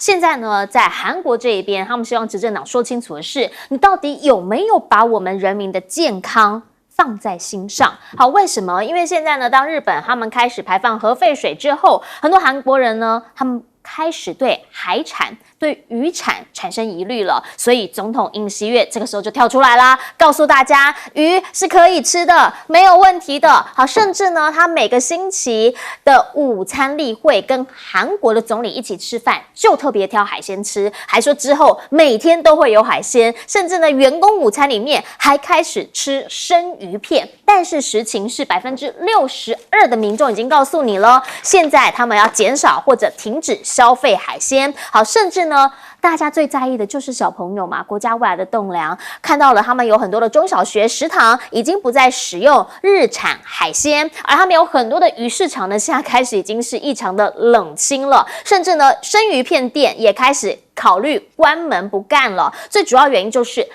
现在呢，在韩国这一边，他们希望执政党说清楚的是，你到底有没有把我们人民的健康放在心上？好，为什么？因为现在呢，当日本他们开始排放核废水之后，很多韩国人呢，他们开始对海产、对渔产产生疑虑了，所以总统尹锡悦这个时候就跳出来啦，告诉大家鱼是可以吃的，没有问题的。好，甚至呢，他每个星期的午餐例会跟韩国的总理一起吃饭，就特别挑海鲜吃，还说之后每天都会有海鲜，甚至呢，员工午餐里面还开始吃生鱼片。但是实情是62%的民众已经告诉你了，现在他们要减少或者停止消费海鲜。好，甚至呢，大家最在意的就是小朋友嘛，国家未来的栋梁，看到了他们有很多的中小学食堂已经不再使用日产海鲜，而他们有很多的鱼市场呢，现在开始已经是异常的冷清了，甚至呢，生鱼片店也开始考虑关门不干了。最主要原因就是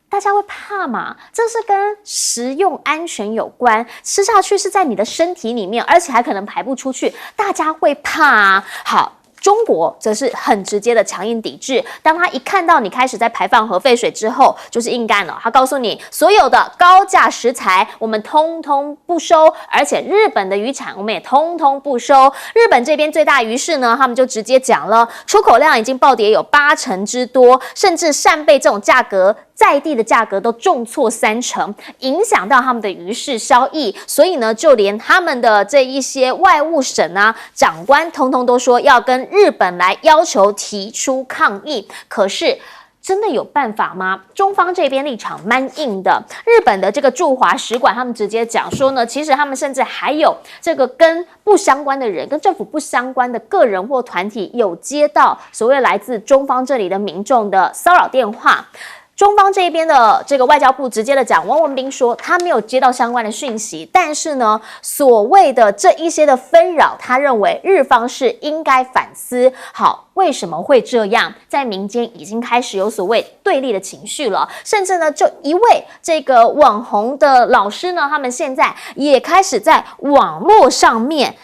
大家会怕嘛，这是跟食用安全有关，吃下去是在你的身体里面，而且还可能排不出去，大家会怕啊。好，中国则是很直接的强硬抵制，当他一看到你开始在排放核废水之后，就是硬干了。他告诉你，所有的高价食材我们通通不收，而且日本的渔产我们也通通不收。日本这边最大鱼市呢，他们就直接讲了，出口量已经暴跌有80%之多，甚至扇贝这种价格，在地的价格都重挫30%，影响到他们的鱼市销役。所以呢，就连他们的这一些外务省啊长官，通通都说要跟日本来要求提出抗议。可是真的有办法吗？中方这边立场蛮硬的。日本的这个驻华使馆，他们直接讲说呢，其实他们甚至还有这个跟不相关的人、跟政府不相关的个人或团体，有接到所谓来自中方这里的民众的骚扰电话。中方这边的这个外交部直接的讲，汪文斌说他没有接到相关的讯息，但是呢，所谓的这一些的纷扰，他认为日方是应该反思。好，为什么会这样？在民间已经开始有所谓对立的情绪了，甚至呢，就一位这个网红的老师呢，他们现在也开始在网络上面，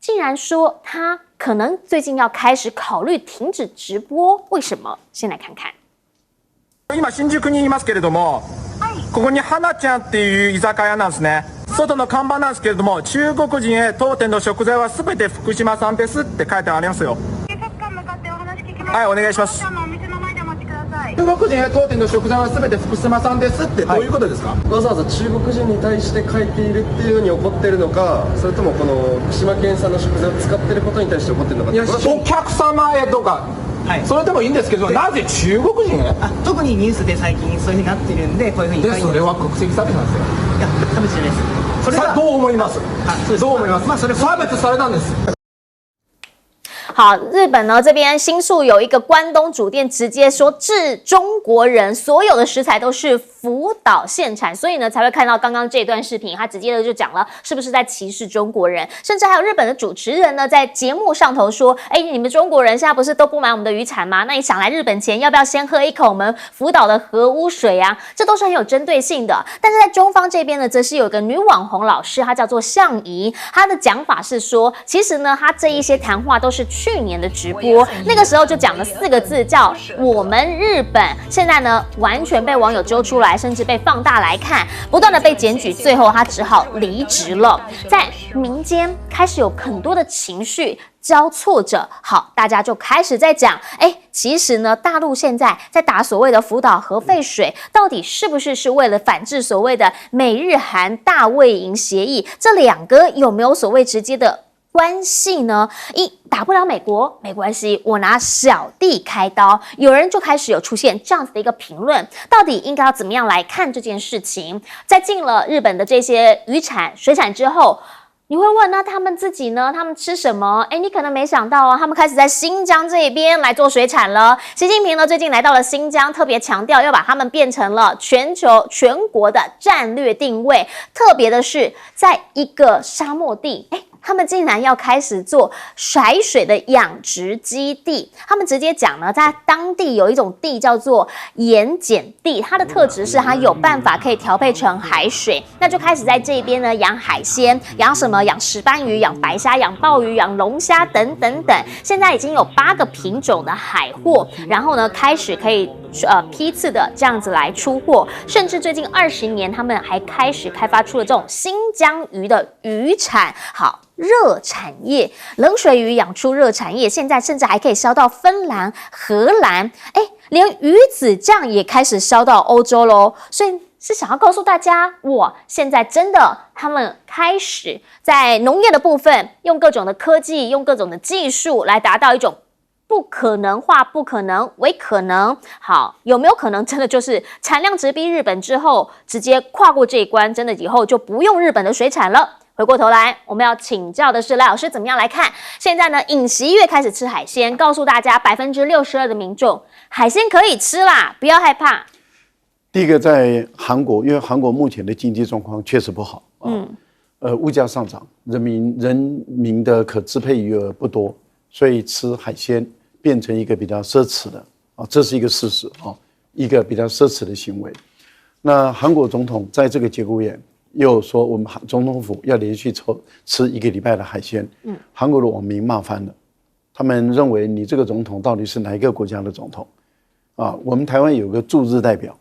竟然说他可能最近要开始考虑停止直播，为什么？先来看看。今新宿にいますけれども、ここに花ちゃんっていう居酒屋なんですね。外の看板なんですけれども、中国人へ当店の食材はすべて福島産ですって書いてありますよ。警察官向かってお話聞きます。はい、お願いします。お店の前でお待ちください。中国人へ当店の食材はすべて福島産ですってどういうことですか？わざわざ中国人に対して書いているっていうのに怒ってるのか、それともこの福島県産の食材を使ってることに対して怒ってるのか。お客様へとか、それでもいいんですけど、なぜ中国人へ？特にニュースで最近そういうふうになってるんで、こういうふうにで、それは国籍差別なんですよ。いや、差別じゃないです。それはどう思います？そうです。どう思います？それ差別されたんです。好，日本呢这边新宿有一个关东煮店，直接说致中国人，所有的食材都是福岛县产，所以呢才会看到刚刚这段视频，他直接的就讲了是不是在歧视中国人，甚至还有日本的主持人呢在节目上头说，你们中国人现在不是都不买我们的渔产吗？那你想来日本前要不要先喝一口我们福岛的核污水啊？这都是很有针对性的。但是在中方这边呢，则是有个女网红老师，她叫做向怡，她的讲法是说，其实呢她这一些谈话都是去年的直播，那个时候就讲了4个字叫我们日本，现在呢完全被网友揪出来，甚至被放大来看，不断的被检举，最后他只好离职了。在民间开始有很多的情绪交错着，好，大家就开始在讲，其实呢，大陆现在在打所谓的福岛核废水，到底是不是为了反制所谓的美日韩大卫营协议？这2个有没有所谓直接的关系呢？打不了美国没关系，我拿小弟开刀。有人就开始有出现这样子的一个评论，到底应该要怎么样来看这件事情？在进了日本的这些渔产、水产之后，你会问，那他们自己呢？他们吃什么？你可能没想到哦，他们开始在新疆这一边来做水产了。习近平呢，最近来到了新疆，特别强调要把他们变成了全国的战略定位。特别的是，在一个沙漠地，他们竟然要开始做海水的养殖基地。他们直接讲呢，在当地有一种地叫做盐碱地，它的特质是它有办法可以调配成海水，那就开始在这边呢养海鲜，养什么？养石斑鱼、养白虾、养鲍鱼、养龙虾等等等。现在已经有8个品种的海货，然后呢开始可以批次的这样子来出货，甚至最近20年，他们还开始开发出了这种新疆鱼的渔产。好。热产业，冷水鱼养出热产业，现在甚至还可以销到芬兰、荷兰，连鱼子酱也开始销到欧洲喽。所以是想要告诉大家，现在真的他们开始在农业的部分，用各种的科技，用各种的技术来达到一种不可能化不可能为可能。好，有没有可能真的就是产量直逼日本之后，直接跨过这一关，真的以后就不用日本的水产了？回过头来，我们要请教的是赖老师怎么样来看？现在呢，尹锡悦开始吃海鲜，告诉大家62%的民众海鲜可以吃啦，不要害怕。第一个，在韩国，因为韩国目前的经济状况确实不好，物价上涨，人民的可支配余额不多，所以吃海鲜变成一个比较奢侈的这是一个事实一个比较奢侈的行为。那韩国总统在这个节骨眼又说，我们总统府要连续吃1个礼拜的海鲜。韩国的网民骂翻了，他们认为你这个总统到底是哪一个国家的总统我们台湾有个驻日代表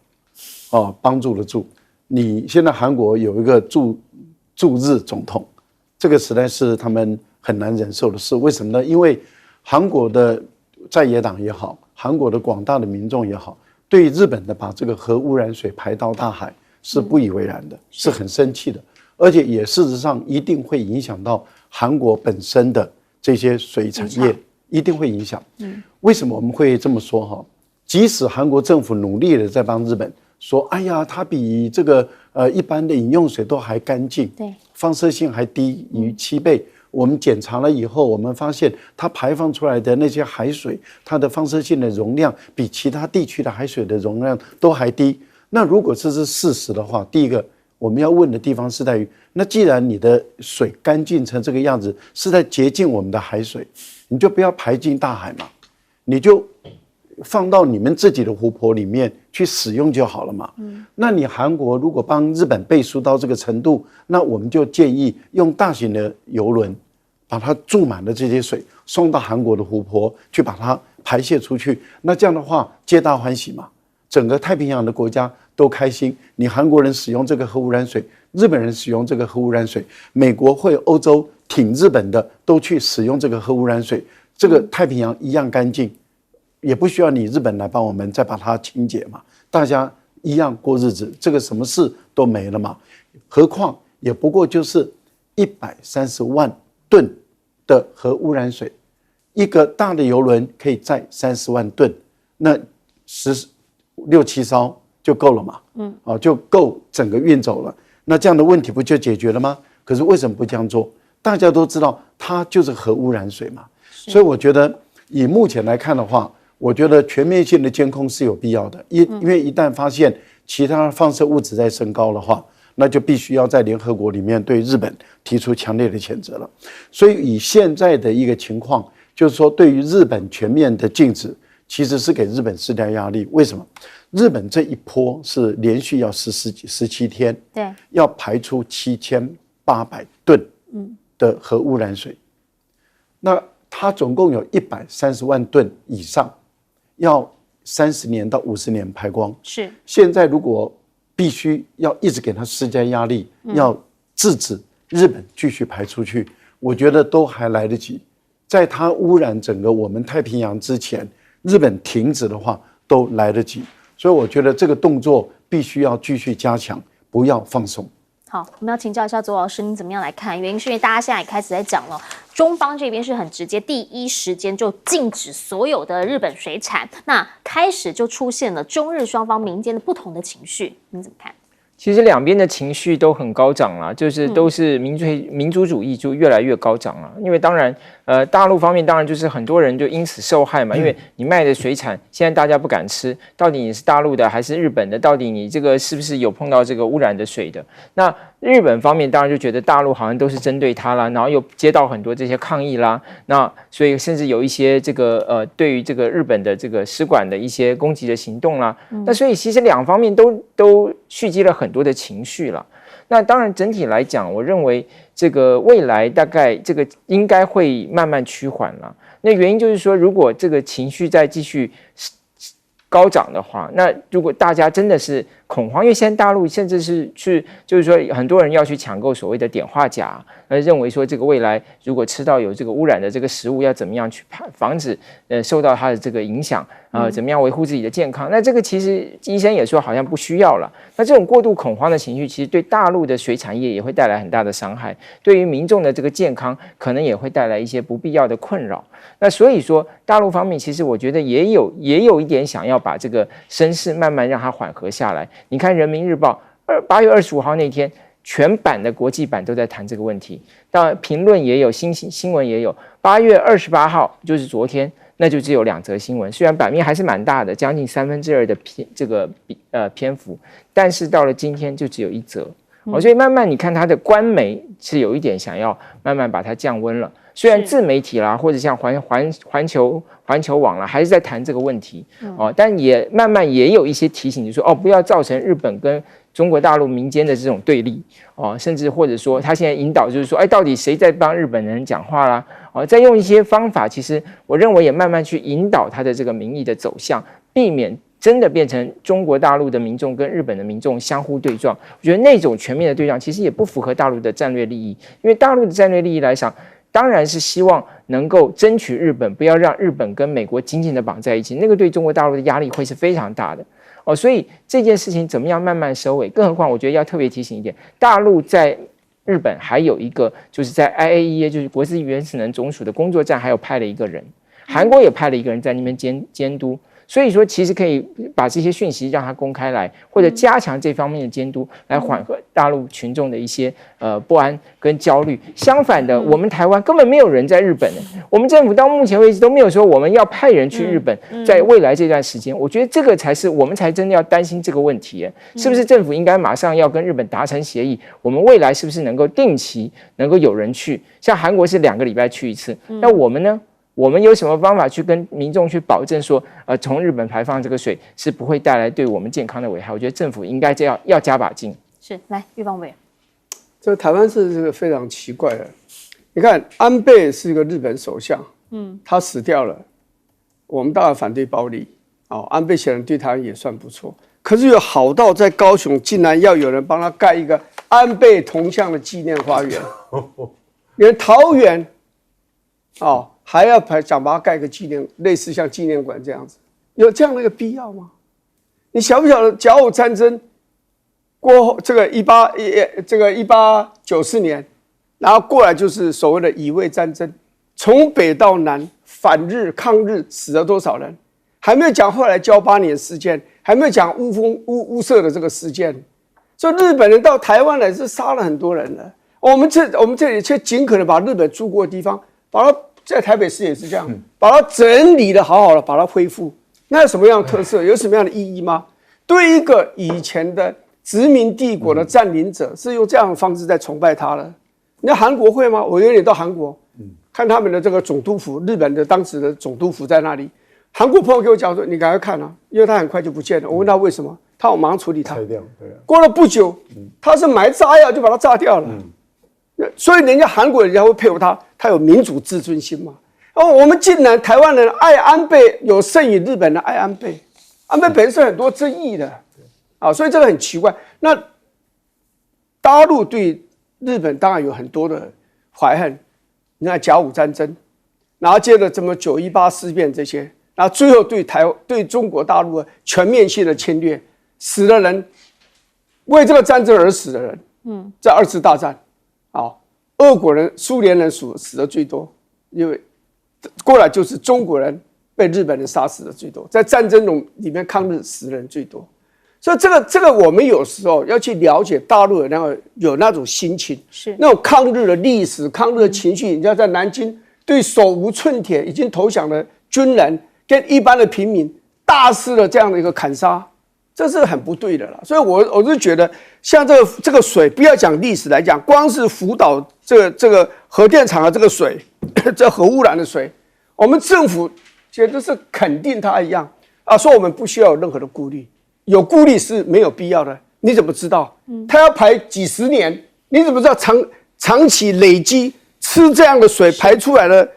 帮助的助，你现在韩国有一个驻日总统，这个实在是他们很难忍受的事。为什么呢？因为韩国的在野党也好，韩国的广大的民众也好，对日本的把这个核污染水排到大海是不以为然的，是很生气的，而且也事实上一定会影响到韩国本身的这些水产业，一定会影响。为什么我们会这么说即使韩国政府努力的在帮日本说，哎呀，它比这个一般的饮用水都还干净，对，放射性还低于7倍。我们检查了以后，我们发现它排放出来的那些海水，它的放射性的容量比其他地区的海水的容量都还低。那如果这是事实的话，第一个我们要问的地方是在于，那既然你的水干净成这个样子，是在洁净我们的海水，你就不要排进大海嘛，你就放到你们自己的湖泊里面去使用就好了嘛。那你韩国如果帮日本背书到这个程度，那我们就建议用大型的邮轮把它注满了这些水，送到韩国的湖泊去把它排泄出去。那这样的话，皆大欢喜嘛，整个太平洋的国家都开心。你韩国人使用这个核污染水，日本人使用这个核污染水，美国或欧洲挺日本的都去使用这个核污染水，这个太平洋一样干净，也不需要你日本来帮我们再把它清洁嘛，大家一样过日子，这个什么事都没了嘛。何况也不过就是130万吨的核污染水，一个大的邮轮可以载30万吨，那16、7艘就够了嘛，就够整个运走了。那这样的问题不就解决了吗？可是为什么不这样做？大家都知道它就是核污染水嘛，所以我觉得以目前来看的话，我觉得全面性的监控是有必要的，因为一旦发现其他放射物质在升高的话，那就必须要在联合国里面对日本提出强烈的谴责了。所以以现在的一个情况，就是说对于日本全面的禁止，其实是给日本施加压力。为什么？日本这一波是连续要17天，对，要排出7800吨的核污染水，那它总共有130万吨以上，要30年到50年排光。是，现在如果必须要一直给它施加压力，要制止日本继续排出去，我觉得都还来得及。在它污染整个我们太平洋之前，日本停止的话都来得及。所以我觉得这个动作必须要继续加强，不要放松。好，我们要请教一下左老师，您怎么样来看？原因是因为大家现在也开始在讲了，中方这边是很直接，第一时间就禁止所有的日本水产，那开始就出现了中日双方民间的不同的情绪，你怎么看？其实两边的情绪都很高涨啦，就是都是民族主义就越来越高涨了。因为当然，大陆方面当然就是很多人就因此受害嘛，因为你卖的水产现在大家不敢吃，到底你是大陆的还是日本的？到底你这个是不是有碰到这个污染的水的？那日本方面当然就觉得大陆好像都是针对他啦，然后又接到很多这些抗议啦，那所以甚至有一些这个对于这个日本的这个使馆的一些攻击的行动啦，那所以其实两方面都蓄积了很多的情绪啦。那当然整体来讲，我认为这个未来大概这个应该会慢慢趋缓了。那原因就是说，如果这个情绪再继续高涨的话，那如果大家真的是恐慌，因为现在大陆甚至是就是说很多人要去抢购所谓的碘化钾，认为说这个未来如果吃到有这个污染的这个食物，要怎么样去防止受到它的这个影响怎么样维护自己的健康？那这个其实医生也说好像不需要了。那这种过度恐慌的情绪，其实对大陆的水产业也会带来很大的伤害，对于民众的这个健康可能也会带来一些不必要的困扰。那所以说，大陆方面其实我觉得也有一点想要把这个声势慢慢让它缓和下来。你看《人民日报》8月25号那天，全版的国际版都在谈这个问题，当然评论也有，新闻也有。8月28号就是昨天，那就只有2则新闻，虽然版面还是蛮大的，将近2/3的篇幅，但是到了今天就只有1则。所以慢慢你看它的官媒是有一点想要慢慢把它降温了。虽然自媒体啦，或者像环球网啦，还是在谈这个问题但也慢慢也有一些提醒，就是说不要造成日本跟中国大陆民间的这种对立甚至或者说他现在引导就是说，到底谁在帮日本人讲话啦？再用一些方法，其实我认为也慢慢去引导他的这个民意的走向，避免真的变成中国大陆的民众跟日本的民众相互对撞。我觉得那种全面的对撞，其实也不符合大陆的战略利益，因为大陆的战略利益来讲，当然是希望能够争取日本，不要让日本跟美国紧紧的绑在一起，那个对中国大陆的压力会是非常大的所以这件事情怎么样慢慢收尾？更何况我觉得要特别提醒一点，大陆在日本还有一个就是在 IAEA 就是国际原子能总署的工作站，还有派了一个人，韩国也派了一个人在那边监督。所以说，其实可以把这些讯息让它公开来，或者加强这方面的监督，来缓和大陆群众的一些不安跟焦虑。相反的，我们台湾根本没有人在日本我们政府到目前为止都没有说我们要派人去日本。在未来这段时间，我觉得这个才是我们才真的要担心这个问题。是不是政府应该马上要跟日本达成协议？我们未来是不是能够定期能够有人去？像韩国是2个礼拜去一次，那我们呢？我们有什么方法去跟民众去保证说，从日本排放这个水是不会带来对我们健康的危害？我觉得政府应该要加把劲。是，来，玉邦委员，这个台湾是这个非常奇怪的。你看，安倍是一个日本首相，他死掉了，我们当然反对暴力安倍显然对台湾也算不错，可是有好到在高雄竟然要有人帮他盖一个安倍铜像的纪念花园，连桃园还要想把它盖个纪念，类似像纪念馆这样子，有这样的一个必要吗？你晓不晓得甲午战争过后，这个1894年，然后过来就是所谓的乙未战争，从北到南反日抗日死了多少人？还没有讲后来交8年事件，还没有讲雾社的这个事件。所以日本人到台湾来是杀了很多人的。我们这里却尽可能把日本住过的地方，把它在台北市也是这样，把它整理的好好的，把它恢复，那有什么样的特色？有什么样的意义吗？对一个以前的殖民帝国的占领者，是用这样的方式在崇拜他了。那韩国会吗？我有点到韩国，看他们的这个总督府，日本的当时的总督府在那里。韩国朋友给我讲说，你赶快看啊，因为他很快就不见了。我问他为什么，他我马上处理他。过了不久，他是埋炸药就把它炸掉了。所以人家韩国人家会佩服他，他有民主自尊心嘛。我们竟然台湾人爱安倍有胜于日本人爱安倍，安倍本身很多争议的所以这个很奇怪。那大陆对日本当然有很多的怀恨，你看甲午战争，然后接着怎么918事变这些，然后最后对中国大陆的全面性的侵略，死的人，为这个战争而死的人，在2次大战。俄国人、苏联人死的最多，因为过来就是中国人被日本人杀死的最多，在战争中里面抗日死的人最多，所以这个我们有时候要去了解大陆有那种心情，是那种抗日的历史、抗日的情绪。你知道，在南京对手无寸铁已经投降的军人跟一般的平民大肆的这样的一个砍杀，这是很不对的啦。所以我是觉得，像这个水，不要讲历史来讲，光是福岛这个核电厂的这个水，这核污染的水，我们政府简直是肯定它一样啊，说我们不需要有任何的顾虑，有顾虑是没有必要的。你怎么知道？它要排几十年，你怎么知道长期累积吃这样的水排出来的，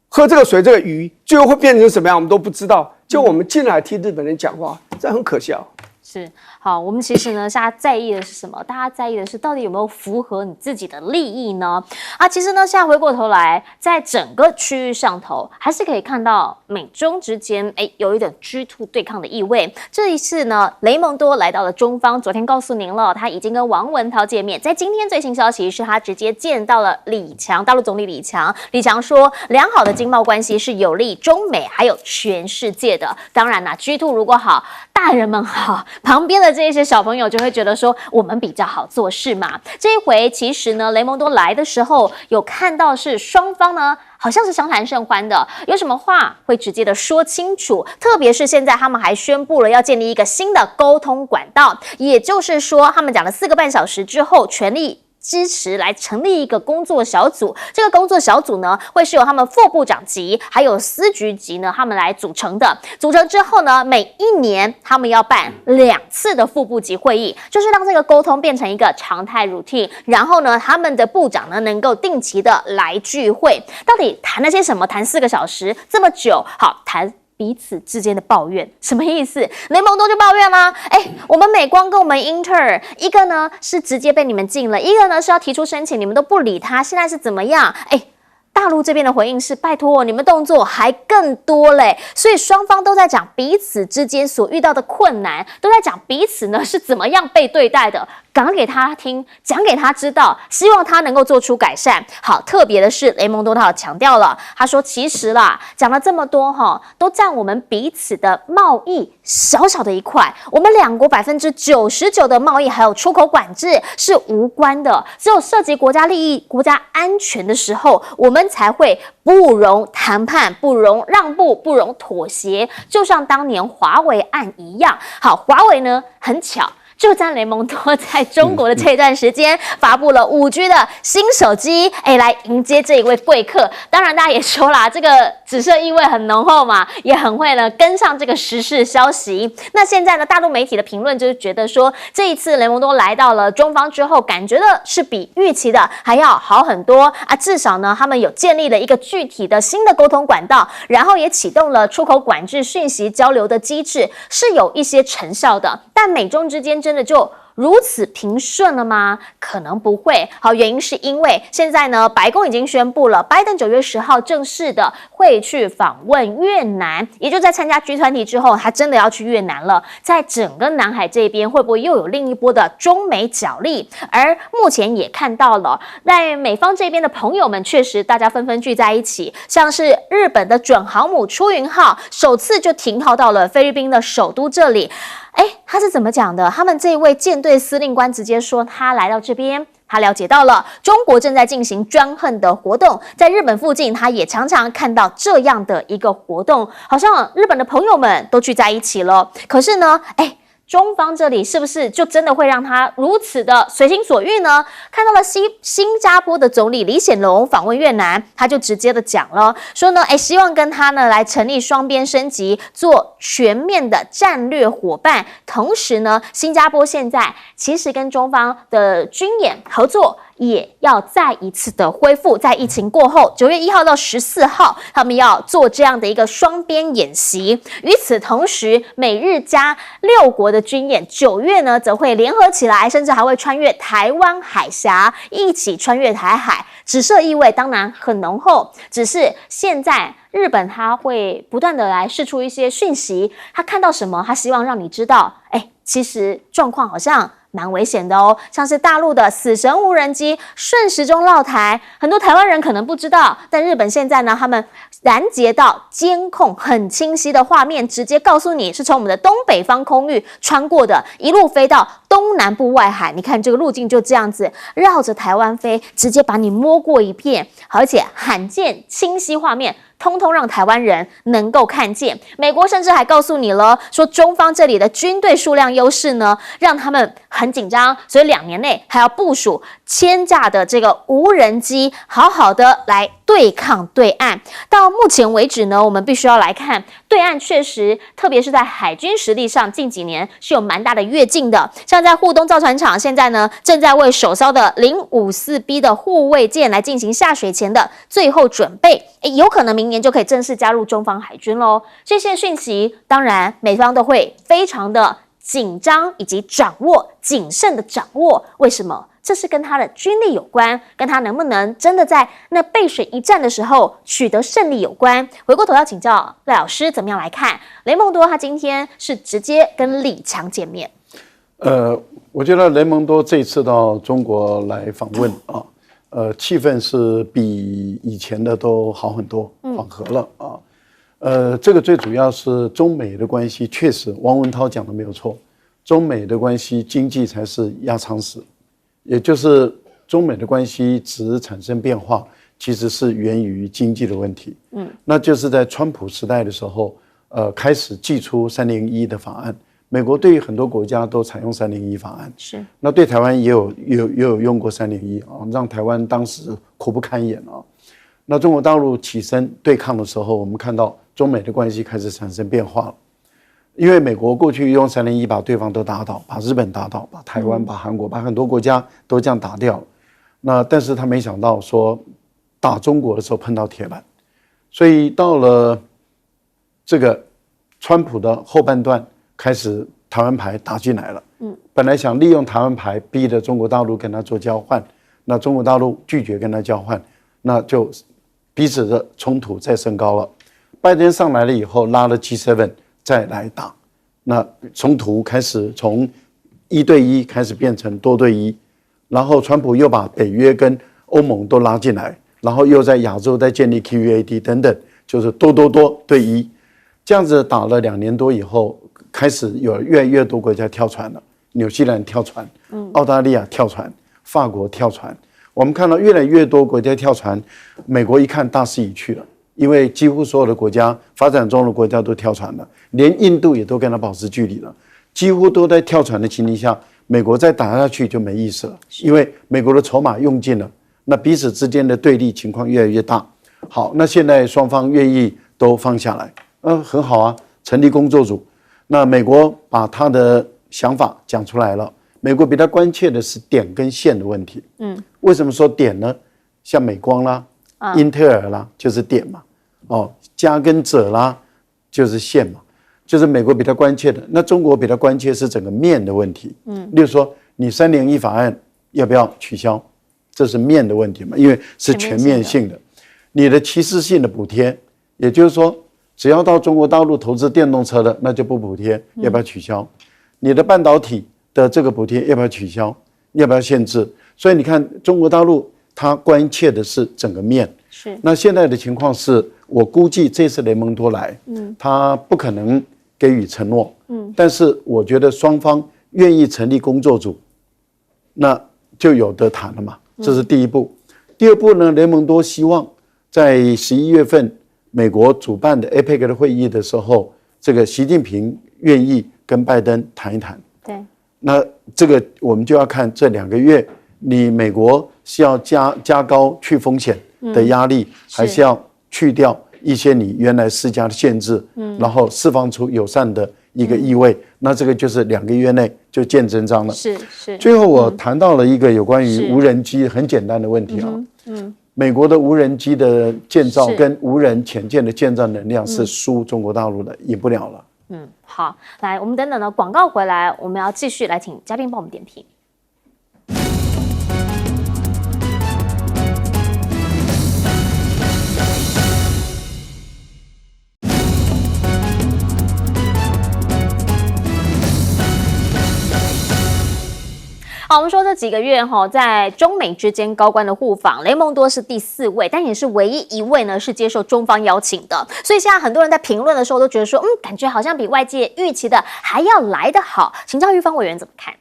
喝这个水这个鱼，最后会变成什么样，我们都不知道。就我们进来听日本人讲话，这很可笑。是好，我们其实呢，大家在意的是什么？大家在意的是到底有没有符合你自己的利益呢？其实呢，现在回过头来，在整个区域上头，还是可以看到美中之间，有一点G2对抗的意味。这一次呢，雷蒙多来到了中方，昨天告诉您了，他已经跟王文涛见面。在今天最新消息是他直接见到了李强，大陆总理李强。李强说，良好的经贸关系是有利中美还有全世界的。当然啦，G2如果好，大人们好，旁边的这些小朋友就会觉得说我们比较好做事嘛。这一回其实呢，雷蒙多来的时候有看到是双方呢好像是相谈甚欢的，有什么话会直接的说清楚。特别是现在他们还宣布了要建立一个新的沟通管道，也就是说他们讲了4个半小时之后，全力支持来成立一个工作小组，这个工作小组呢，会是由他们副部长级还有司局级呢，他们来组成的。组成之后呢，每1年他们要办2次的副部级会议，就是让这个沟通变成一个常态 routine。然后呢，他们的部长呢，能够定期的来聚会。到底谈了些什么？谈4个小时这么久，好谈彼此之间的抱怨，什么意思？雷蒙多就抱怨啦，我们美光跟我们英特尔，一个呢是直接被你们禁了，一个呢是要提出申请，你们都不理他，现在是怎么样？大陆这边的回应是拜托你们动作还更多嘞，所以双方都在讲彼此之间所遇到的困难，都在讲彼此呢是怎么样被对待的，讲给他听，讲给他知道，希望他能够做出改善。好，特别的是雷蒙多他有强调了，他说其实啦，讲了这么多都占我们彼此的贸易小小的一块，我们两国99%的贸易还有出口管制是无关的，只有涉及国家利益、国家安全的时候，我们才会不容谈判、不容让步、不容妥协，就像当年华为案一样。好，华为呢很巧，就在雷蒙多在中国的这段时间，发布了5G 的新手机，来迎接这一位贵客。当然，大家也说啦，这个紫色意味很浓厚嘛，也很会呢跟上这个时事消息。那现在呢，大陆媒体的评论就是觉得说，这一次雷蒙多来到了中方之后，感觉的是比预期的还要好很多啊。至少呢，他们有建立了一个具体的新的沟通管道，然后也启动了出口管制讯息交流的机制，是有一些成效的。但美中之间真的就如此平顺了吗？可能不会。好，原因是因为现在呢，白宫已经宣布了，拜登9月10号正式的会去访问越南，也就在参加 G20 之后，他真的要去越南了。在整个南海这边，会不会又有另一波的中美角力？而目前也看到了，在美方这边的朋友们，确实大家纷纷聚在一起，像是日本的准航母出云号首次就停靠到了菲律宾的首都这里。他是怎么讲的？他们这一位舰队司令官直接说，他来到这边，他了解到了中国正在进行专横的活动，在日本附近，他也常常看到这样的一个活动，好像日本的朋友们都聚在一起了。可是呢，中方这里是不是就真的会让他如此的随心所欲呢？看到了新加坡的总理李显龙访问越南，他就直接的讲了，说呢，希望跟他呢来成立双边升级，做全面的战略伙伴。同时呢，新加坡现在其实跟中方的军演合作也要再一次的恢复，在疫情过后9月1号到14号，他们要做这样的一个双边演习。与此同时，美日加6国的军演9月呢，则会联合起来，甚至还会穿越台湾海峡，一起穿越台海。紫色意味当然很浓厚，只是现在日本他会不断的来释出一些讯息，他看到什么，他希望让你知道，其实状况好像蛮危险的哦，像是大陆的死神无人机顺时钟绕台，很多台湾人可能不知道，但日本现在呢，他们拦截到监控很清晰的画面，直接告诉你是从我们的东北方空域穿过的，一路飞到东南部外海。你看这个路径就这样子绕着台湾飞，直接把你摸过一片，而且罕见清晰画面通通让台湾人能够看见。美国甚至还告诉你了，说中方这里的军队数量优势呢，让他们很紧张，所以2年内还要部署1000架的这个无人机，好好的来对抗对岸。到目前为止呢，我们必须要来看对岸确实，特别是在海军实力上，近几年是有蛮大的跃进的。像在沪东造船厂，现在呢正在为首艘的054B 的护卫舰来进行下水前的最后准备，有可能明年就可以正式加入中方海军喽。这些讯息，当然美方都会非常的紧张以及谨慎的掌握。为什么？这是跟他的军力有关，跟他能不能真的在那背水一战的时候取得胜利有关。回过头要请教赖老师，怎么样来看雷蒙多？他今天是直接跟李强见面。我觉得雷蒙多这次到中国来访问啊，气氛是比以前的都好很多，缓和了啊。这个最主要是中美的关系，确实王文涛讲的没有错，中美的关系经济才是压舱石。也就是中美的关系只产生变化，其实是源于经济的问题。那就是在川普时代的时候，开始祭出301的法案。美国对于很多国家都采用301法案，是。那对台湾也有用过301啊，让台湾当时苦不堪言啊。那中国大陆起身对抗的时候，我们看到中美的关系开始产生变化了。因为美国过去用301把对方都打倒，把日本打倒，把台湾、把韩国、把很多国家都这样打掉了。那但是他没想到说打中国的时候碰到铁板，所以到了这个川普的后半段，开始台湾牌打进来了。本来想利用台湾牌逼着中国大陆跟他做交换，那中国大陆拒绝跟他交换，那就彼此的冲突再升高了。拜登上来了以后，拉了 G7。再来打，那冲突开始从1对1开始变成多对1，然后川普又把北约跟欧盟都拉进来，然后又在亚洲再建立 QUAD 等等，就是多对1，这样子打了2年多以后，开始有越来越多国家跳船了，纽西兰跳船，澳大利亚跳船，法国跳船，我们看到越来越多国家跳船，美国一看大势已去了。因为几乎所有的国家，发展中的国家都跳船了，连印度也都跟他保持距离了，几乎都在跳船的情形下，美国再打下去就没意思了，因为美国的筹码用尽了，那彼此之间的对立情况越来越大。好，那现在双方愿意都放下来，很好啊，成立工作组。那美国把他的想法讲出来了，美国比较关切的是点跟线的问题。为什么说点呢？像美光啦、英特尔啦，就是点嘛。加跟者啦，就是线嘛，就是美国比较关切的。那中国比较关切是整个面的问题。例如说你301法案要不要取消，这是面的问题嘛，因为是全面性的。你的歧视性的补贴，也就是说，只要到中国大陆投资电动车的，那就不补贴，要不要取消？你的半导体的这个补贴要不要取消？要不要限制？所以你看，中国大陆它关切的是整个面。是。那现在的情况是，我估计这次雷蒙多来，他不可能给予承诺，但是我觉得双方愿意成立工作组，那就有得谈了嘛，这是第一步。第二步呢，雷蒙多希望在11月份美国主办的 APEC 的会议的时候，这个习近平愿意跟拜登谈一谈。对，那这个我们就要看这2个月，你美国是要加高去风险的压力，还是要去掉一些你原来施加的限制，然后释放出友善的一个意味，那这个就是2个月内就见真章了。是。最后我谈到了一个有关于无人机很简单的问题啊，美国的无人机的建造跟无人潜舰的建造能量是输中国大陆的，赢不了了。好，来，我们等等呢，广告回来，我们要继续来请嘉宾帮我们点评。好，我们说这几个月在中美之间高官的互访，雷蒙多是第4位，但也是唯一一位呢是接受中方邀请的。所以现在很多人在评论的时候都觉得说，感觉好像比外界预期的还要来得好。请教玉芳委员怎么看？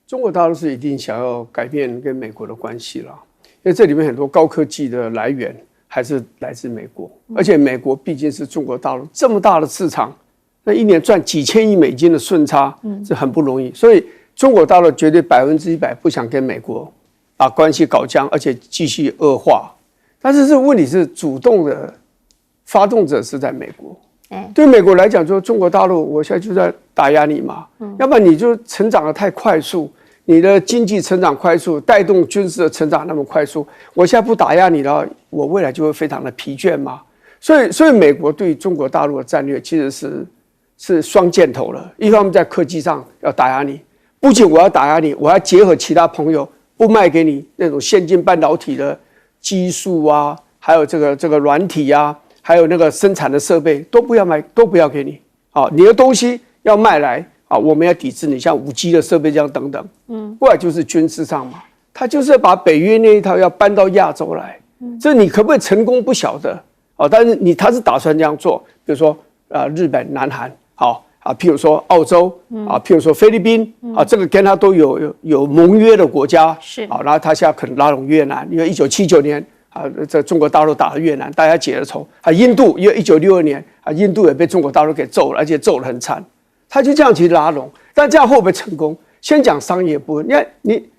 中国大陆是一定想要改变跟美国的关系了，因为这里面很多高科技的来源，还是来自美国，而且美国毕竟是中国大陆这么大的市场，那一年赚几千亿美金的顺差，是很不容易。所以中国大陆绝对100%不想跟美国把关系搞僵，而且继续恶化。但是这问题是主动的发动者是在美国。对美国来讲，就中国大陆，我现在就在打压你嘛，要不然你就成长得太快速，你的经济成长快速，带动军事的成长那么快速，我现在不打压你的话，我未来就会非常的疲倦嘛。所以美国对中国大陆的战略其实是双箭头了，一方面在科技上要打压你，不仅我要打压你，我要结合其他朋友不卖给你那种先进半导体的技术啊，还有这个软体啊。还有那个生产的设备都不要卖，都不要给你啊！你的东西要卖来啊，我们要抵制你，像5G 的设备这样等等。过来就是军事上嘛，他就是要把北约那一套要搬到亚洲来。这你可不可以成功不晓得啊？但是他是打算这样做，比如说日本、南韩，好啊，譬如说澳洲啊，譬如说菲律宾啊，这个跟他都有盟约的国家是啊，然后他现在可能拉拢越南，因为1979年。这中国大陆打了越南，大家解了仇。印度因为1962年印度也被中国大陆给揍了，而且揍得很惨。他就这样去拉拢，但这样会不会成功？先讲商业部分，你看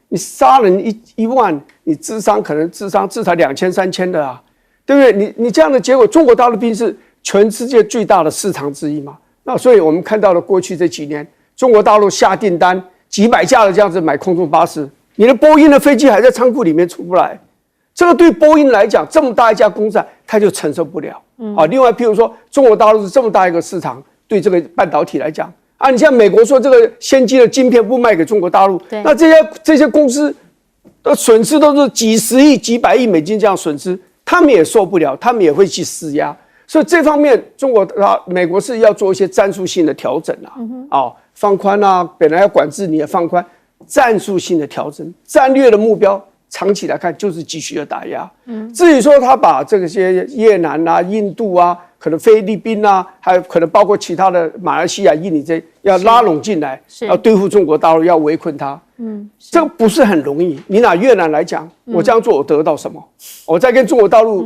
你杀人一万，你智商可能智商至少2000、3000的啊，对不对？你这样的结果，中国大陆毕竟是全世界最大的市场之一嘛。那所以我们看到了过去这几年，中国大陆下订单几百架的这样子买空中巴士，你的波音的飞机还在仓库里面出不来。这个对波音来讲，这么大一家公司，它就承受不了。另外，譬如说，中国大陆是这么大一个市场，对这个半导体来讲，你像美国说这个先进的晶片不卖给中国大陆，那这些公司的损失都是几十亿、几百亿美金这样损失，他们也受不了，他们也会去施压。所以这方面，美国是要做一些战术性的调整放宽啊，本来要管制你也放宽，战术性的调整，战略的目标。长期来看就是继续的打压。至于说他把这些越南啊、印度啊、可能菲律宾啊，还有可能包括其他的马来西亚、印尼这要拉拢进来，要对付中国大陆，要围困他。这个不是很容易。你拿越南来讲，我这样做我得到什么？我在跟中国大陆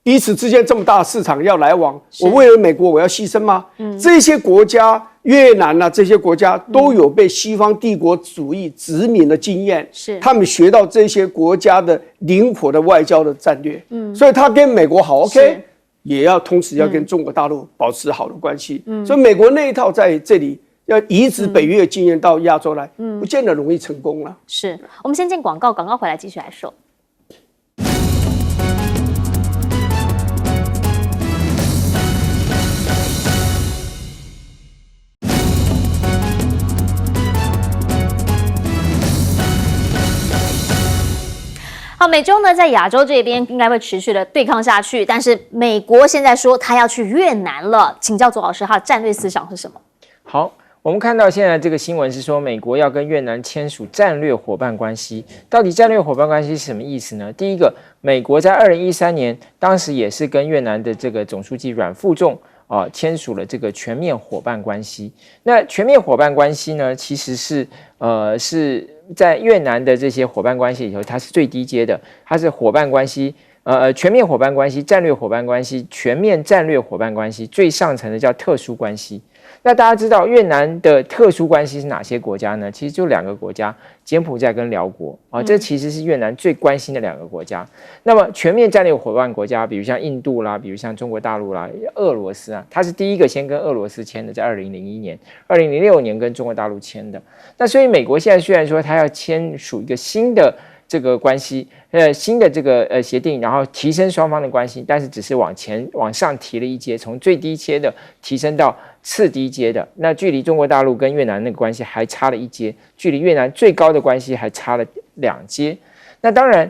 彼此之间这么大的市场要来往，我为了美国我要牺牲吗？这些国家。越南啊，这些国家都有被西方帝国主义殖民的经验，是他们学到这些国家的灵活的外交的战略，所以他跟美国好 OK， 也要同时要跟中国大陆保持好的关系，所以美国那一套在这里要移植北约的经验到亚洲来，不见得容易成功了。是我们先进广告，广告回来继续来说。好，美中呢在亚洲这边应该会持续的对抗下去，但是美国现在说他要去越南了，请教左老师他的战略思想是什么？好，我们看到现在这个新闻是说美国要跟越南签署战略伙伴关系，到底战略伙伴关系是什么意思呢？第一个，美国在2013年当时也是跟越南的这个总书记阮富仲签署了这个全面伙伴关系。那全面伙伴关系呢，其实是在越南的这些伙伴关系里头，它是最低阶的，它是伙伴关系，全面伙伴关系、战略伙伴关系、全面战略伙伴关系，最上层的叫特殊关系。那大家知道越南的特殊关系是哪些国家呢？其实就2个国家，柬埔寨跟辽国这其实是越南最关心的2个国家。那么全面战略伙伴国家，比如像印度啦，比如像中国大陆啦、俄罗斯啊，它是第一个先跟俄罗斯签的，在2001年、2006年跟中国大陆签的。那所以美国现在虽然说它要签署一个新的这个关系，新的这个协定，然后提升双方的关系，但是只是往上提了一阶，从最低阶的提升到次低阶的。那距离中国大陆跟越南那个关系还差了一阶，距离越南最高的关系还差了2阶。那当然，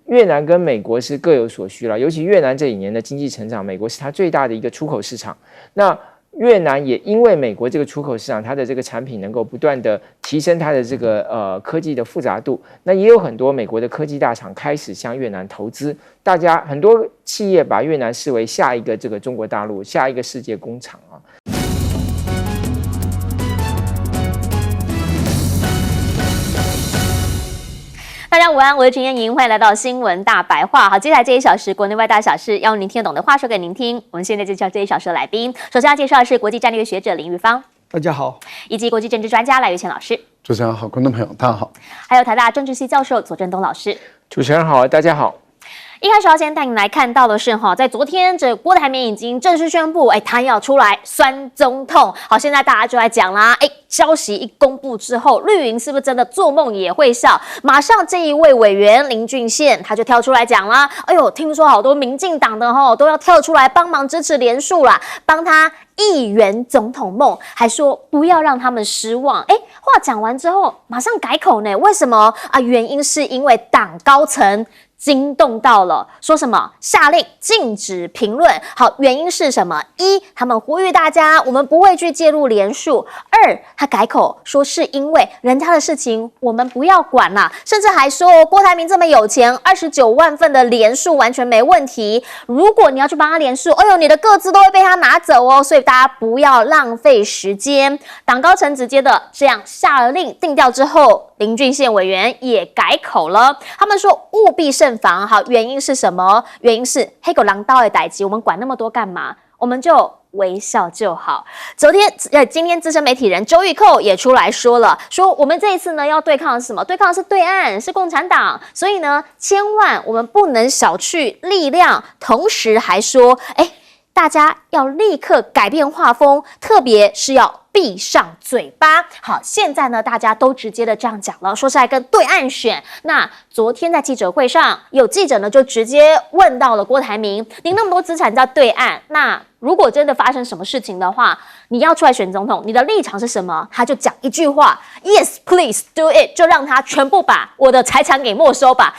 越南跟美国是各有所需了，尤其越南这几年的经济成长，美国是它最大的一个出口市场。那越南也因为美国这个出口市场，它的这个产品能够不断的提升它的这个科技的复杂度，那也有很多美国的科技大厂开始向越南投资，大家很多企业把越南视为下一个这个中国大陆，下一个世界工厂啊。那家午安，我是陈燕莹，欢迎来到新闻大白话。好，接下来这一小时国内外大小事，要您听得懂的话说给您听。我们现在介绍这一小时的来宾，首先要介绍的是国际战略学者林玉芳，大家好，以及国际政治专家赖玉乾老师。主持人好，观众朋友大家好。还有台大政治系教授左正东老师。主持人好，大家好。一开始要先带你来看到的是在昨天这郭台铭已经正式宣布，他要出来酸总统。好，现在大家就在讲啦，消息一公布之后，绿营是不是真的做梦也会笑？马上这一位委员林俊宪他就跳出来讲啦，听说好多民进党的都要跳出来帮忙支持连署啦，帮他一圆总统梦，还说不要让他们失望。话讲完之后马上改口呢，为什么啊？原因是因为党高层惊动到了，说什么下令禁止评论。好，原因是什么？一，他们呼吁大家，我们不会去介入连署；二，他改口说是因为人家的事情我们不要管啦，甚至还说郭台铭这么有钱，29万份的连署完全没问题。如果你要去帮他连署，你的个资都会被他拿走哦，所以大家不要浪费时间。党高层直接的这样下了令定调之后，林俊宪委员也改口了，他们说务必慎防。好，原因是什么？原因是黑狗狼刀的代志，我们管那么多干嘛？我们就微笑就好。今天资深媒体人周玉蔻也出来说了，说我们这一次呢要对抗的是什么？对抗的是对岸，是共产党，所以呢，千万我们不能小觑力量。同时还说，大家要立刻改变画风，特别是要闭上嘴巴。好，现在呢，大家都直接的这样讲了，说是来跟对岸选。那昨天在记者会上，有记者呢就直接问到了郭台铭：“您那么多资产在对岸，那如果真的发生什么事情的话，你要出来选总统，你的立场是什么？”他就讲一句话 ：“Yes, please do it。”就让他全部把我的财产给没收吧。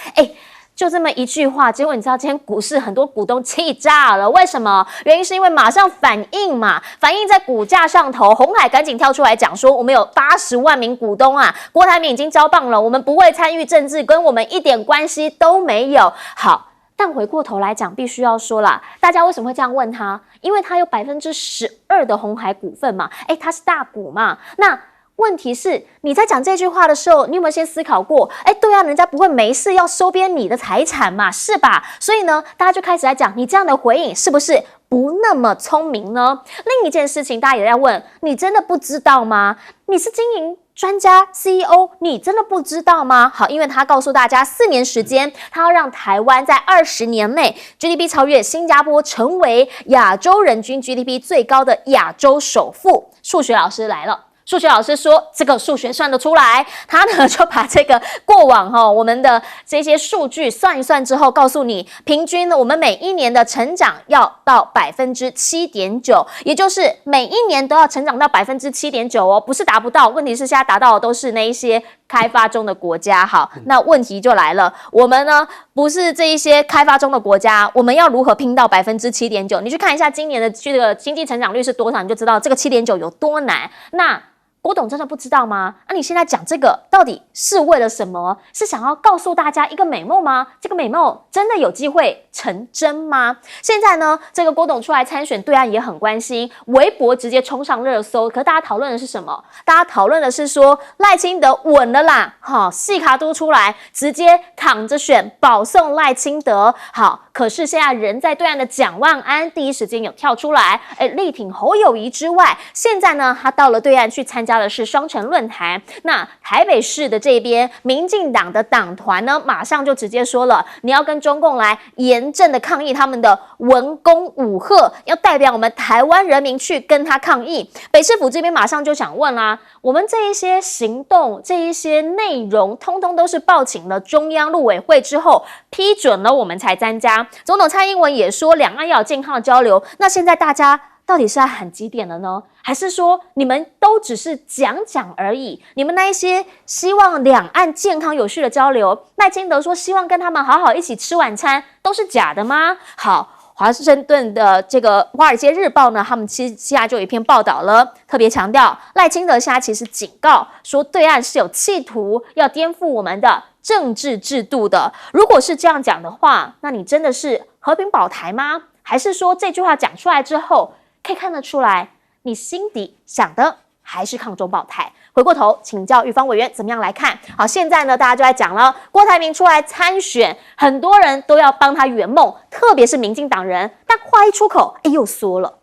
就这么一句话，结果你知道今天股市很多股东气炸了，为什么？原因是因为马上反应嘛，反应在股价上头，鸿海赶紧跳出来讲说，我们有80万名股东啊，郭台铭已经交棒了，我们不会参与政治，跟我们一点关系都没有。好，但回过头来讲，必须要说啦，大家为什么会这样问他？因为他有12%的鸿海股份嘛，他是大股嘛，那问题是你在讲这句话的时候，你有没有先思考过？对啊，人家不会没事要收编你的财产嘛，是吧？所以呢，大家就开始来讲，你这样的回应是不是不那么聪明呢？另一件事情，大家也在问，你真的不知道吗？你是经营专家 CEO， 你真的不知道吗？好，因为他告诉大家，4年时间，他要让台湾在20年内 GDP 超越新加坡，成为亚洲人均 GDP 最高的亚洲首富。数学老师来了。数学老师说这个数学算得出来，他呢就把这个过往我们的这些数据算一算之后，告诉你平均呢我们每一年的成长要到 7.9%， 也就是每一年都要成长到 7.9% 哦，不是达不到，问题是现在达到的都是那一些开发中的国家。好，那问题就来了，我们呢不是这一些开发中的国家，我们要如何拼到 7.9%？ 你去看一下今年的这个经济成长率是多少，你就知道这个 7.9 有多难。那郭董真的不知道吗？你现在讲这个到底是为了什么？是想要告诉大家一个美梦吗？这个美梦真的有机会成真吗？现在呢，这个郭董出来参选，对岸也很关心，微博直接冲上热搜。可大家讨论的是什么？大家讨论的是说赖清德稳了啦，细卡都出来，直接扛着选，保送赖清德。好，可是现在人在对岸的蒋万安第一时间有跳出来，力挺侯友宜之外，现在呢，他到了对岸去参加的是双城论坛。那台北市的这边民进党的党团呢，马上就直接说了，你要跟中共来严正的抗议他们的文攻武吓，要代表我们台湾人民去跟他抗议。北市府这边马上就想问啦，我们这一些行动，这一些内容，通通都是报请了中央陆委会之后批准了，我们才参加。总统蔡英文也说两岸要有健康的交流，那现在大家到底是在喊几点了呢？还是说你们都只是讲讲而已？你们那一些希望两岸健康有序的交流，赖清德说希望跟他们好好一起吃晚餐，都是假的吗？好，华盛顿的这个《华尔街日报》呢，他们其实现在就有一篇报道了，特别强调赖清德现在其实警告说，对岸是有企图要颠覆我们的政治制度的。如果是这样讲的话，那你真的是和平保台吗？还是说这句话讲出来之后，可以看得出来你心底想的还是抗中保台？回过头请教玉芳委员怎么样来看？好，现在呢大家就在讲了，郭台铭出来参选，很多人都要帮他圆梦，特别是民进党人，但话一出口，又缩了。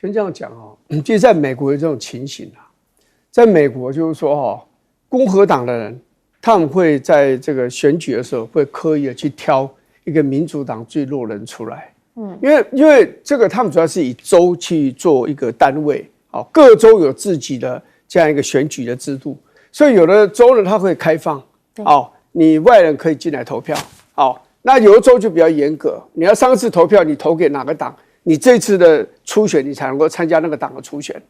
先这样讲其实在美国有这种情形在美国就是说共和党的人他们会在这个选举的时候会刻意的去挑一个民主党最弱人出来，因为这个他们主要是以州去做一个单位，各州有自己的这样一个选举的制度，所以有的州呢它会开放，你外人可以进来投票，那有的州就比较严格，你要上次投票你投给哪个党，你这次的初选你才能够参加那个党的初选，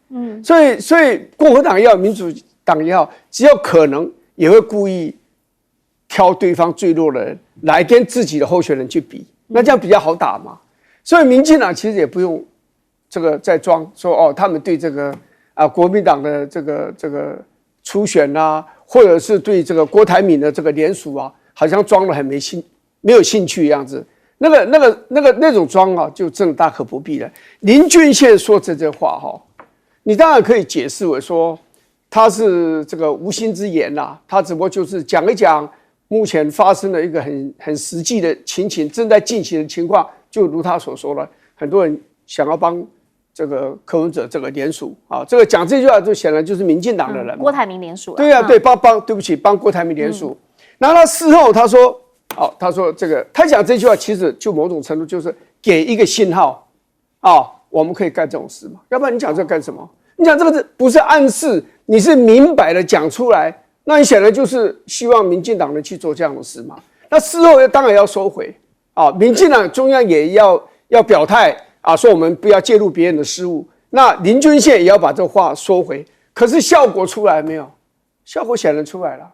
所以共和党也好，民主党也好，只要可能也会故意挑对方最弱的人来跟自己的候选人去比，那这样比较好打嘛。所以民进党其实也不用这个再装说他们对这个国民党的这个初选或者是对这个郭台铭的这个联署好像装得很没有兴趣的样子。那种装就真的大可不必了。林俊宪说这话你当然可以解释为说他是这个无心之言他只不过就是讲一讲目前发生的一个很实际的情形，正在进行的情况，就如他所说了，很多人想要帮这个柯文哲这个联署这个讲这句话就显然就是民进党的人郭台铭联署对对对不起帮郭台铭联署，然后他事后他说这个他讲这句话其实就某种程度就是给一个信号我们可以干这种事嘛，要不然你讲这个干什么？你讲这个不是暗示，你是明摆的讲出来，那你显然就是希望民进党人去做这样的事嘛。那事后当然要收回民进党中央也要表态说我们不要介入别人的事务。那林俊宪也要把这话收回，可是效果出来没有？效果显然出来了。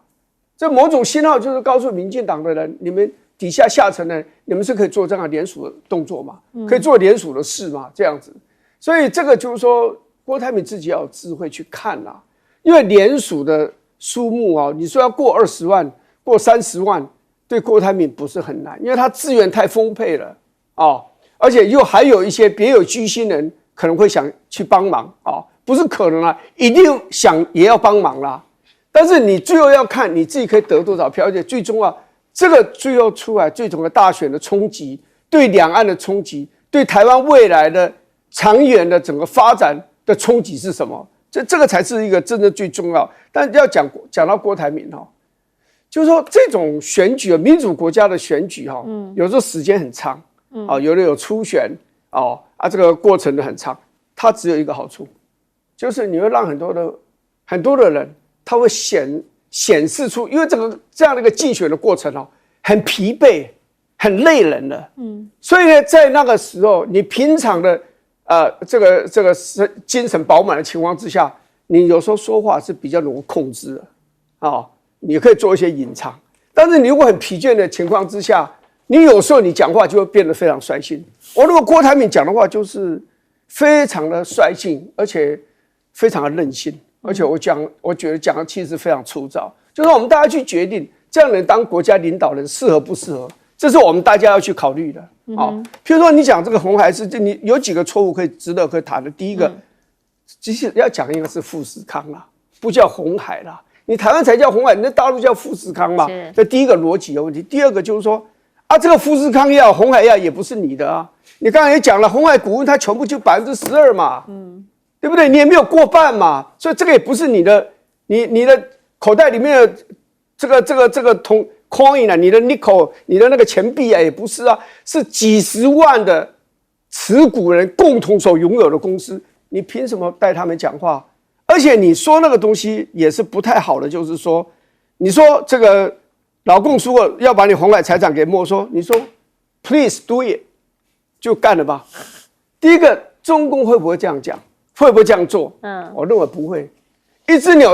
这某种信号就是告诉民进党的人，你们底下层的人，你们是可以做这样联署的动作嘛，可以做联署的事嘛，这样子。所以这个就是说，郭台铭自己要有智慧去看因为联署的数目你说要过20万、过30万，对郭台铭不是很难，因为他资源太丰沛了而且又还有一些别有居心人可能会想去帮忙不是可能一定想也要帮忙啦。但是你最后要看你自己可以得多少票，而且最重要，这个最后出来最终的大选的冲击，对两岸的冲击，对台湾未来的长远的整个发展的冲击是什么？这个才是一个真正最重要。但要讲到郭台铭就是说这种选举民主国家的选举有时候时间很长有的有初选这个过程很长，它只有一个好处，就是你会让很多的人他会显示出，因为这样的一个竞选的过程很疲惫、很累人的，所以呢，在那个时候，你平常的这个精神饱满的情况之下，你有时候说话是比较容易控制的你可以做一些隐藏，但是你如果很疲倦的情况之下，你有时候你讲话就会变得非常率性。如果郭台铭讲的话就是非常的率性，而且非常的任性。而且我觉得讲的其实非常粗糙，就是我们大家去决定这样的人当国家领导人适合不适合，这是我们大家要去考虑的譬如说你讲这个鸿海是，你有几个错误可以谈的。第一个，其实要讲一个是富士康不叫鸿海你台湾才叫鸿海，你在大陆叫富士康嘛，这第一个逻辑的问题。第二个就是说这个富士康也好，鸿海也好，也不是你的你刚才也讲了，鸿海股份它全部就12%嘛，对不对？你也没有过半嘛，所以这个也不是你的，你的口袋里面的这个coin 你的 nickel， 你的那个钱币也不是是几十万的持股人共同所拥有的公司，你凭什么带他们讲话？而且你说那个东西也是不太好的，就是说，你说这个老共如果要把你鸿海财产给没收，你说 please do it， 就干了吧。第一个，中共会不会这样讲？会不会这样做？我认为不会。一群鸟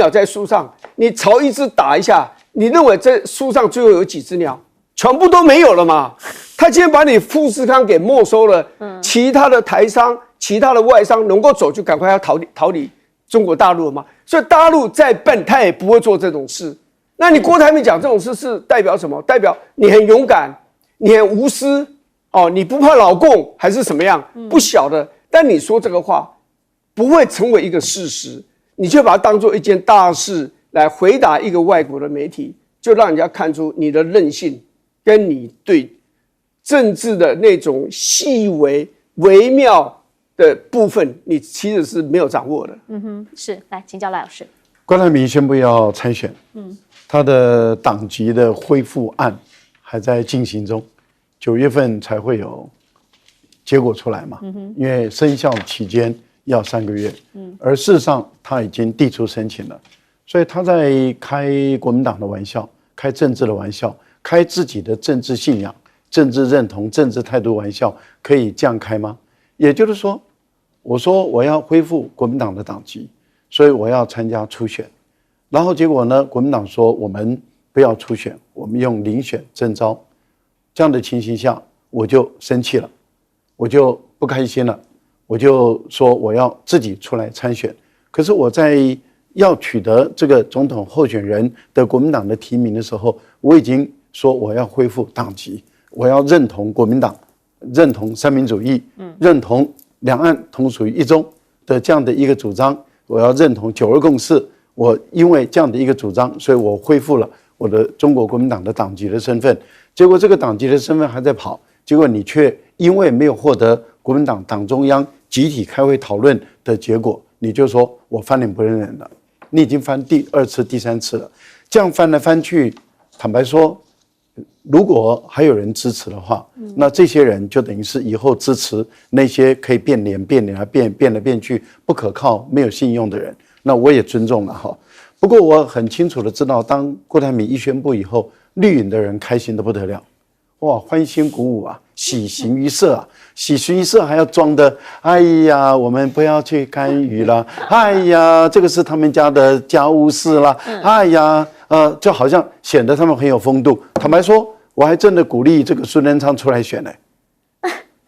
在树上，你朝一只打一下，你认为这树上最后有几只鸟？全部都没有了嘛。他今天把你富士康给没收了，其他的台商、其他的外商能够走，就赶快要逃离中国大陆了嘛。所以大陆再笨，他也不会做这种事。那你郭台铭讲这种事是代表什么？代表你很勇敢，你很无私你不怕老共还是什么样？不晓得。但你说这个话不会成为一个事实，你就把它当做一件大事来回答一个外国的媒体，就让人家看出你的韧性跟你对政治的那种细微微妙的部分，你其实是没有掌握的。是，来请教赖老师。郭台铭宣布要参选，他的党籍的恢复案还在进行中，9月份才会有结果出来嘛，因为生效期间要3个月，而事实上他已经递出申请了，所以他在开国民党的玩笑，开政治的玩笑，开自己的政治信仰、政治认同、政治态度玩笑，可以这样开吗？也就是说，我说我要恢复国民党的党籍，所以我要参加初选，然后结果呢，国民党说我们不要初选，我们用遴选征召，这样的情形下，我就生气了，我就不开心了，我就说我要自己出来参选。可是我在要取得这个总统候选人的国民党的提名的时候，我已经说我要恢复党籍，我要认同国民党，认同三民主义，认同两岸同属于一中的这样的一个主张，我要认同9·2共识。我因为这样的一个主张，所以我恢复了我的中国国民党的党籍的身份。结果这个党籍的身份还在跑，结果你却因为没有获得国民党党中央集体开会讨论的结果，你就说我翻脸不认人了。你已经翻第2次、第3次了，这样翻来翻去，坦白说，如果还有人支持的话，那这些人就等于是以后支持那些可以变脸来变来变去、不可靠、没有信用的人。那我也尊重了哈。不过我很清楚的知道，当郭台铭一宣布以后，绿营的人开心得不得了，哇，欢欣鼓舞啊，喜形于色啊，喜形于色还要装的，哎呀，我们不要去干预了，哎呀，这个是他们家的家务事啦，哎呀，就好像显得他们很有风度。坦白说，我还真的鼓励这个孙仁昌出来选呢。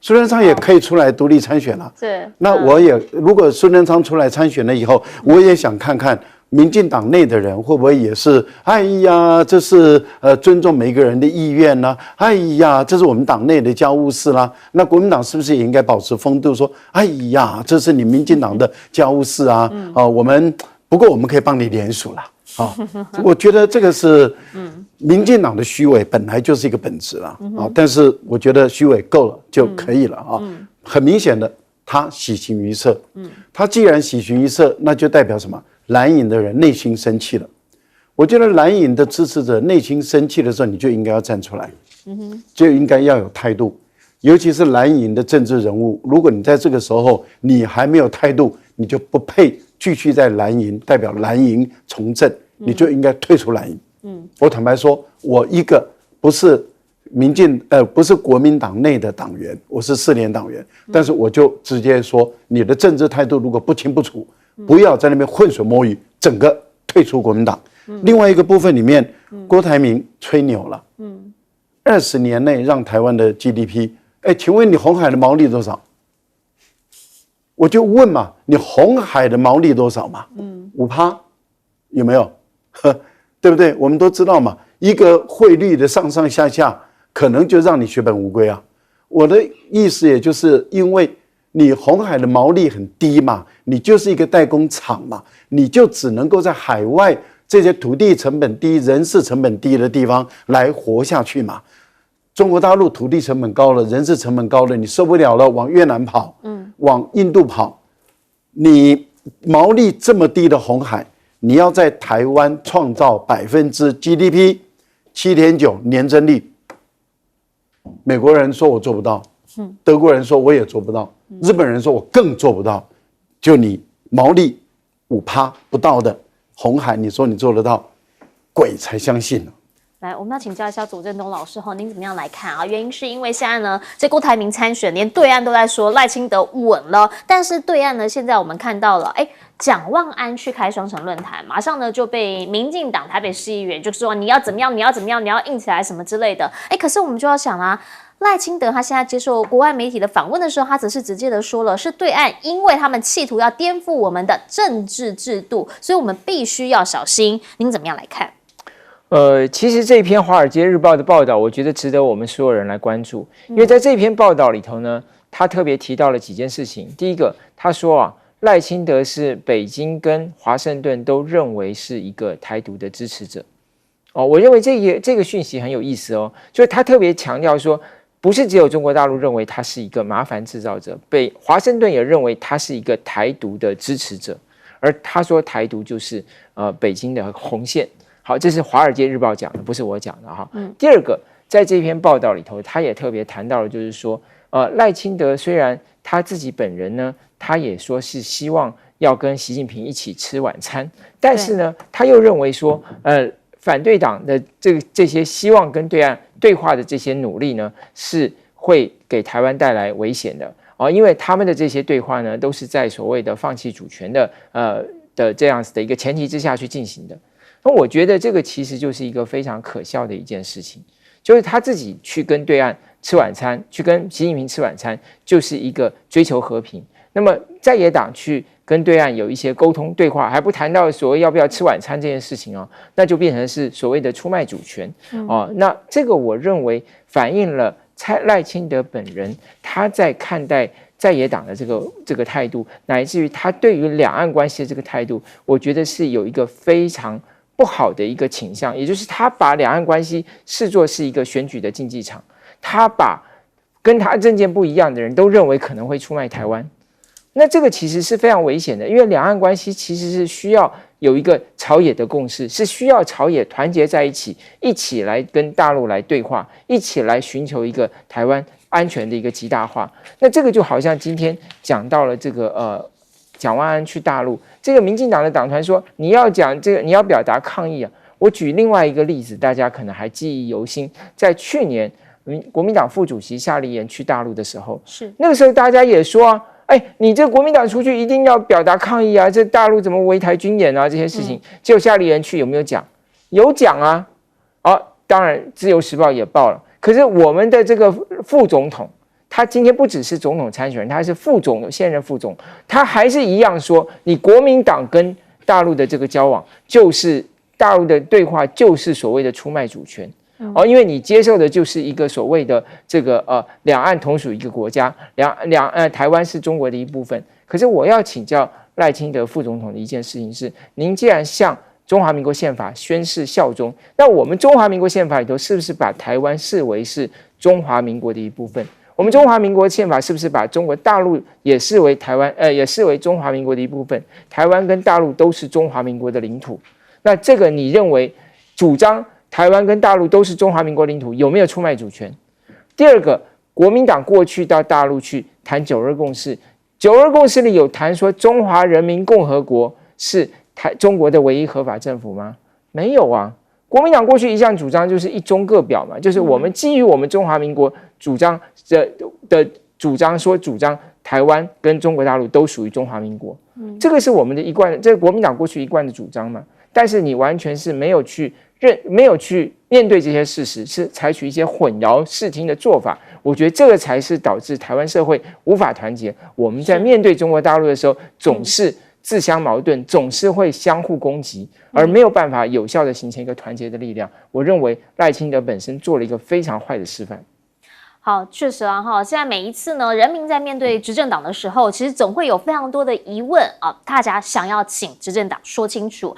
孙仁昌也可以出来独立参选了。是，那我也如果孙仁昌出来参选了以后，我也想看看民进党内的人会不会也是，哎呀，这是尊重每个人的意愿呢？哎呀，这是我们党内的家务事啦。那国民党是不是也应该保持风度，说，哎呀，这是你民进党的家务事啊？不过我们可以帮你联署啦。我觉得这个是民进党的虚伪本来就是一个本质啦，但是我觉得虚伪够了就可以了啊。很明显的，他喜形于色，他既然喜形于色，那就代表什么？蓝营的人内心生气了。我觉得蓝营的支持者内心生气的时候，你就应该要站出来，就应该要有态度。尤其是蓝营的政治人物，如果你在这个时候你还没有态度，你就不配继续在蓝营代表蓝营从政，你就应该退出蓝营。我坦白说，我一个不是不是国民党内的党员，我是4年党员，但是我就直接说，你的政治态度如果不清不楚，不要在那边浑水摸鱼，整个退出国民党。另外一个部分里面，郭台铭吹牛了，20年内让台湾的 GDP， 请问你鸿海的毛利多少？我就问嘛，你鸿海的毛利多少嘛？5%有没有？对不对？我们都知道嘛，一个汇率的上上下下，可能就让你血本无归啊。我的意思也就是因为你鸿海的毛利很低嘛，你就是一个代工厂嘛，你就只能够在海外这些土地成本低、人事成本低的地方来活下去嘛。中国大陆土地成本高了，人事成本高了，你受不了了，往越南跑，往印度跑，你毛利这么低的鸿海，你要在台湾创造GDP 7.9%年增率，美国人说我做不到，德国人说我也做不到，日本人说我更做不到，就你毛利5%不到的鸿海，你说你做得到，鬼才相信呢。来，我们要请教一下左正东老师哈，您怎么样来看啊？原因是因为现在呢，这郭台铭参选，连对岸都在说赖清德稳了，但是对岸呢，现在我们看到了，蒋万安去开双城论坛，马上呢就被民进党台北市议员就说你要怎么样，你要怎么样，你要硬起来什么之类的。可是我们就要想啊，赖清德他现在接受国外媒体的访问的时候，他只是直接的说了，是对岸因为他们企图要颠覆我们的政治制度，所以我们必须要小心。您怎么样来看？其实这篇《华尔街日报》的报道，我觉得值得我们所有人来关注，因为在这篇报道里头呢，他特别提到了几件事情。第一个，他说啊，赖清德是北京跟华盛顿都认为是一个台独的支持者。我认为这个讯息很有意思哦，就是他特别强调说，不是只有中国大陆认为他是一个麻烦制造者，华盛顿也认为他是一个台独的支持者，而他说台独就是北京的红线。好，这是《华尔街日报》讲的，不是我讲的哈。第二个，在这篇报道里头，他也特别谈到了，就是说，赖清德虽然他自己本人呢，他也说是希望要跟习近平一起吃晚餐，但是呢，他又认为说，反对党的这些希望跟对岸对话的这些努力呢，是会给台湾带来危险的因为他们的这些对话呢，都是在所谓的放弃主权的这样子的一个前提之下去进行的。那我觉得这个其实就是一个非常可笑的一件事情，就是他自己去跟对岸吃晚餐，去跟习近平吃晚餐，就是一个追求和平。那么在野党去跟对岸有一些沟通对话，还不谈到所谓要不要吃晚餐这件事情那就变成是所谓的出卖主权那这个我认为反映了赖清德本人他在看待在野党的这个态度，乃至于他对于两岸关系的这个态度，我觉得是有一个非常不好的一个倾向，也就是他把两岸关系视作是一个选举的竞技场，他把跟他政见不一样的人都认为可能会出卖台湾。那这个其实是非常危险的，因为两岸关系其实是需要有一个朝野的共识，是需要朝野团结在一起，一起来跟大陆来对话，一起来寻求一个台湾安全的一个极大化。那这个就好像今天讲到了这个蒋万安去大陆，这个民进党的党团说你要讲这个，你要表达抗议我举另外一个例子，大家可能还记忆犹新，在去年国民党副主席夏立言去大陆的时候，是那个时候大家也说你这国民党出去一定要表达抗议这大陆怎么围台军演这些事情，结果夏立言去有没有讲？有讲当然自由时报也报了，可是我们的这个副总统，他今天不只是总统参选人，他是现任副总，他还是一样说，你国民党跟大陆的这个交往，就是大陆的对话，就是所谓的出卖主权。因为你接受的就是一个所谓的这个两岸同属一个国家，台湾是中国的一部分。可是我要请教赖清德副总统的一件事情是，您既然向中华民国宪法宣誓效忠，那我们中华民国宪法里头是不是把台湾视为是中华民国的一部分？我们中华民国宪法是不是把中国大陆也视为台湾也视为中华民国的一部分？台湾跟大陆都是中华民国的领土。那这个你认为主张台湾跟大陆都是中华民国领土，有没有出卖主权？第二个，国民党过去到大陆去谈九二共识，9·2共识里有谈说中华人民共和国是中国的唯一合法政府吗？没有啊。国民党过去一向主张就是一中各表嘛，就是我们基于我们中华民国主张的主张台湾跟中国大陆都属于中华民国，这个是我们的一贯，这个国民党过去一贯的主张嘛。但是你完全是没有去面对这些事实，是采取一些混淆视听的做法。我觉得这个才是导致台湾社会无法团结。我们在面对中国大陆的时候，总是自相矛盾，总是会相互攻击，而没有办法有效的形成一个团结的力量。我认为赖清德本身做了一个非常坏的示范。好，确实现在每一次呢，人民在面对执政党的时候，其实总会有非常多的疑问大家想要请执政党说清楚。